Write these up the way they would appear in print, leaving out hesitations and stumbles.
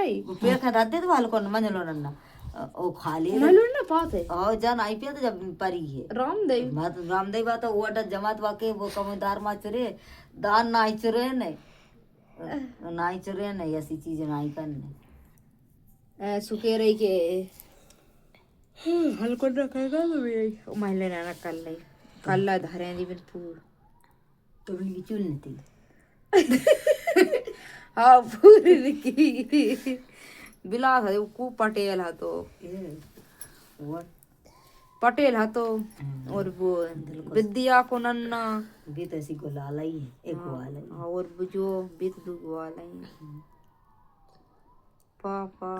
भाई पेड़ खा दे तो वाल कौन मंजलो नन्ना ओ खाली मालूम ना बात है ओ जन आई पे तो जब परी है रामदेव बात रामदेव बात वो अड्डा जमात वाके वो कमदार मा चरे दान नाई चरे नाई चरे नहीं ऐसी चीजें नाई करने सुखे रही के हल्को रखेगा तो भी माइले ना कल ला धरे दी बिल्कुल तो भी चुन थी हाँ पूरी की बिलास है को पटेल है तो पटेल है तो और वो विद्या को नन्ना भी तो ऐसी को लाला ही है एक वाला ही और वो जो बीत दो वाला ही पापा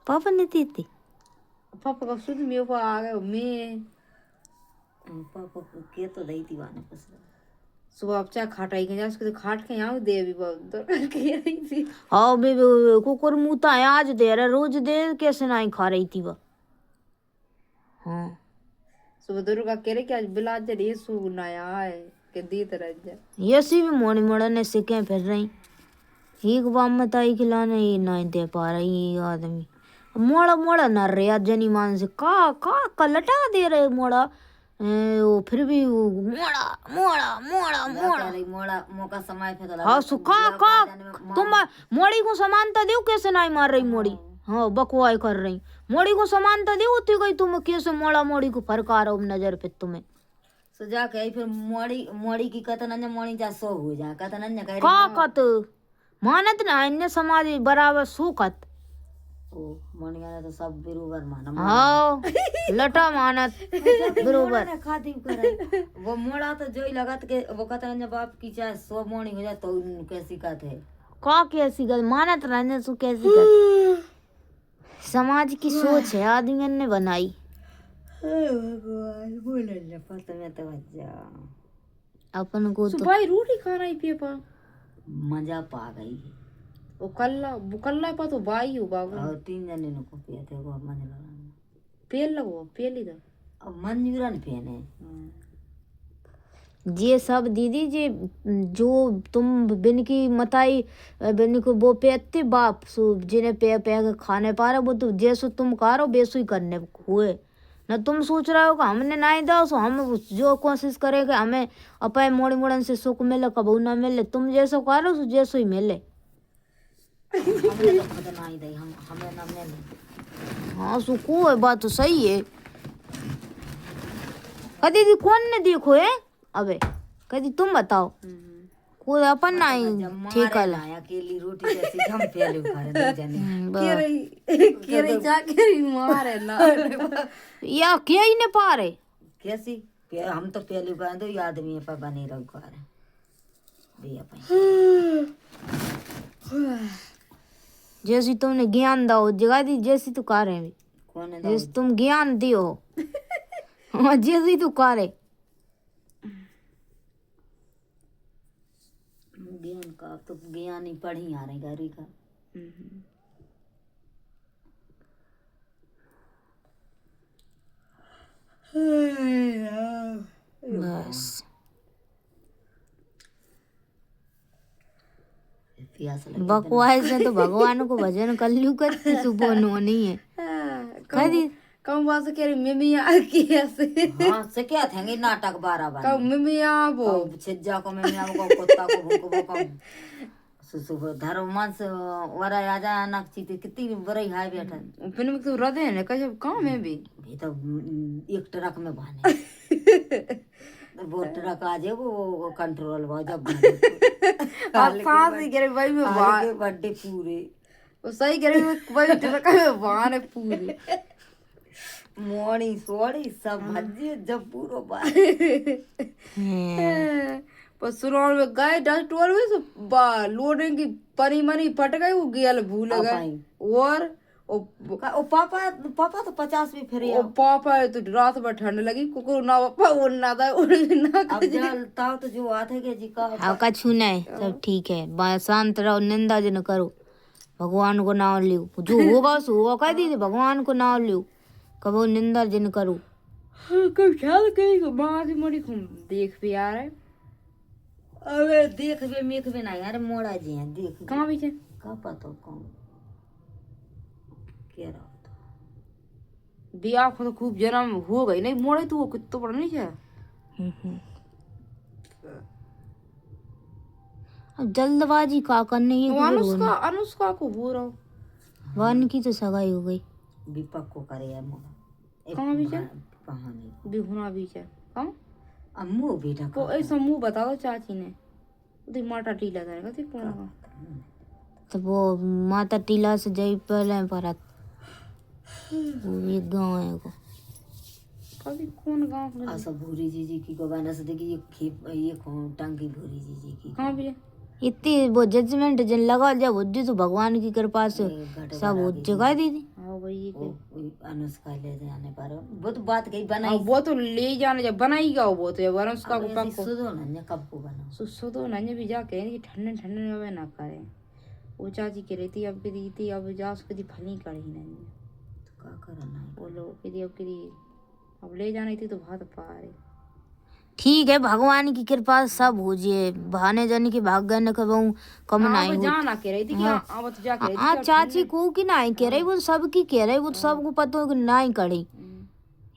पापा ने दी थी पापा का सुध मेरे को आ गए मैं पापा को के तो दई थी वाने पस सुबह अब चाय खाटाई के जास के खाट के यहाँ दे भी बहुत के रही थी हाँ बे कुकुर मुता है आज दे रहा रोज दे कैसे नहीं खा रही थी वो हाँ सुबह दुर्गा कह रहे कि आज बिलाज जरिए सुनाया है के दी तरह जा ये सी भी मोड़ी मोड़ने सिक्के फिर रही एक बाम में ताई खिलाने ही नहीं दे पा रही ये आदमी मोड़ा मोड़ा नर रहा जनी मान से का लटा दे रहे मोड़ा वो फिर भी वो मोड़ा मोड़ा मोड़ा मोड़ा मोड़ा मौका समय पे तो हाँ सुखा का तुम मोड़ी को समानता दो कैसे नहीं मार रही मोड़ी हाँ बकवाई कर रही मोड़ी को समानता दो उतनी गई तुम कैसे मोड़ा मोड़ी को फर्क आ रहा हो नजर पे तुम्हें सो जाके फिर मोड़ी मोड़ी की कतन अन्य मोड़ी जा सो हो जा कतन अन्य कह का कत मानत ना अन्य समाज बराबर सुकत ओ मोड़िया ने तो सब बरोबर माना हाँ लटा मानत बरोबर खाती करे वो मोड़ा तो जो ही लगत के वो कतन अन्य बाप की चाहे सो मोड़ी हो जाए तो कैसी कहते है का कैसी गल मानत रहने सु कैसी गल समाज की सोच है आदमी ने बनाई भगवान बोले न पता में तो बच्चा अपन को तो भाई रोटी खाना ही पिए पा मजा पा गई वो कल्ला पा तो भाई हो बाबू और 3 जने को पिए थे वो मन लगा पेल लगो पेल ही था अब मंजूरा ने पिए ने ये सब दीदी जी जो तुम बिन की मताई बिन को वो पेते बाप सु जिन्हें पे के खाने पा रहे वो तो जैसो तुम कारो बेसो ही करने हुए न तुम सोच रहे हो कि हमने नहीं दो सो हम जो कोशिश करेंगे हमें अपने मोड़ी मोड़न से सुख मिले कबू ना मिले तुम जैसो करो सो जैसो ही मिले हमने तो खुद नहीं दे हम हमें ना मिले हाँ सुखो है बात तो सही है कदी दी कौन ने देखो है अबे कदी तुम बताओ कोई अपन नहीं ठीक है अकेली रोटी जैसी हम पहले खा रहे जने के रही जा के रही मारे ना या क्या ही ने पा रहे कैसी हम तो पहले खा दो आदमी पर बने रहो खा रहे भैया भाई जैसी तुमने ज्ञान दो जगह दी जैसी तू कर रहे कौन है जैसे तुम ज्ञान दियो हाँ जैसी तू करे ज्ञान का तो ज्ञान ही पढ़ी आ रहे गारी का बस बकवास से तो भगवान को भजन कर लू करती सुबह नो नहीं है कदी कम बात से कह रही मम्मी आ की ऐसे हां से क्या थेंगे नाटक 12 बार कम मम्मी आ वो छिज्जा को मम्मी आ को कुत्ता को भूको को सुबह धर्म मांस वरा आ जा ना चीते कितनी बड़ी हाय बैठा फिल्म तो हृदय है कजब काम है भी तो एक ट्रक में बहाने वो ट्रक आ जाए वो कंट्रोल हो जब सांस ही करे भाई में बाहर बर्थडे पूरे वो सही करे भाई ट्रक में बाहर है पूरे मोड़ी सोड़ी सब भज्जे जब पूरो बाहर पर सुरौल में गए डस्ट और में सब लोडिंग की परी मरी फट गई वो गेल भूल गए और ओ पापा तो 50 भी फिर ओ पापा तो रात भर ठंड लगी कुकुर ना पापा वो ना था और ना अब जलता तो जो आते के जी का आपका छूना है सब ठीक है शांत रहो निंदा जन करो भगवान को नाम लियो जो होगा सो होगा कह दीजिए भगवान को नाम लियो कबो निंदा जन करो कब ख्याल करेगा माँ से मरी देख भी आ रहा है अबे देख भी मेख भी नहीं यार मोड़ा जी हैं देख कहाँ भी का पता कौन कह रहा था। ब्याह को तो खूब जन्म हो गई नहीं मोड़े तो वो कितना बड़ा नहीं है। अब जल्दबाजी का करने ये वो अनुष्का अनुष्का को हो रहा वन की तो सगाई हो गई। दीपक को करे है मोड़ा कहाँ भी जा कहानी बिहुना भी है कहाँ अम्मू बेटा को ऐसा मुंह बताओ चाची ने उधर माटा टीला था कथी कौन का तो वो माता टीला से जाई पहले परत वो एक गाँव है को कभी कौन गाँव में आशा भूरी जीजी की को गाना से देखी ये टांगी भूरी जीजी की कहाँ भी है इतनी वो जजमेंट जन लगा जब हो तो भगवान की कृपा से सब हो जगह दी थी। हाँ भाई वो अनुष्का ले जाने पर वो तो बात कही बनाई वो तो ले जाने जब बनाएगा वो तो जब अनुष्का को अब ऐसी सुधो ना कब को बनाओ सुसो नन्हे भी जा कहें कि ठंडे ठंडे में ना करें वो चाची कह रही थी अब करी थी अब जा उसकी दी फली करी नहीं तो क्या करना है बोलो करी अब करी अब ले जानी थी तो भात पा रहे ठीक है भगवान की कृपा से सब हो जाए बहाने जाने की भाग्य न कहूँ कम नहीं हो जाना कह रही थी कि अब तो जा कह रही थी हाँ चाची को की नहीं कह रही वो तो सबकी कह रही वो तो सबको पता हो कि नहीं करी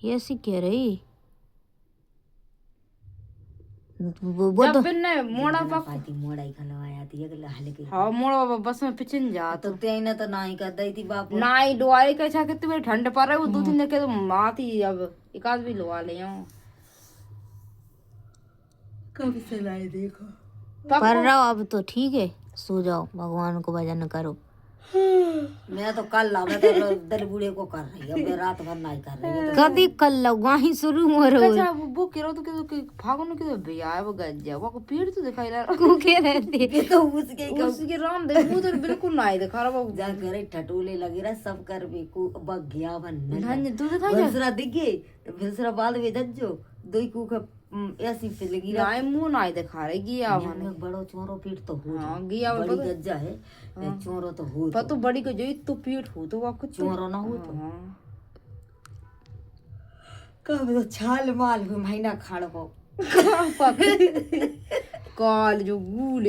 ये ऐसी कह रही वो जब तो बिन्ने मोड़ा पक पाती मोड़ा ही खलवाया थी अगला हल्के हाँ मोड़ा बस में पिछन जा तो तेना तो नहीं कर दी थी बाप नाई डुआरे कैसा कितने बड़े ठंड पड़ रहे वो 2-3 दिन के तो माती अब एक आध भी लुआ ले आओ कब से लाई देखो कर रहा हो अब तो ठीक है सो जाओ भगवान को भजन करो। मैं तो कल ला मैं तो दल बूढ़े को कर रही अब मैं रात भर नहीं कर रही है कभी कल लगा ही शुरू हो रहा कैसा वो कह रहा तो कि फागुन के तो भैया वो गज्जा वो को पेड़ तो दिखाई रहा को के रहते ये तो उसके राम दे वो तो बिल्कुल नहीं दिखा रहा वो जा करे ठटोले लगे रहा सब कर भी को बग गया बनने धन्य तू दिखाई दूसरा दिखे तो दूसरा बाद में दज्जो दो को ऐसी पे लगी नाई मुंह नहीं दिखा रही गिया में बड़ो चोरो पीठ तो हो हाँ गिया बड़ी गज्जा है चोरो तो हो पर तो बड़ी को जो तो पीठ हो तो आपको चोरो ना हो तो हाँ कब तो छाल माल हुई महीना खाड़ को काल जो गूल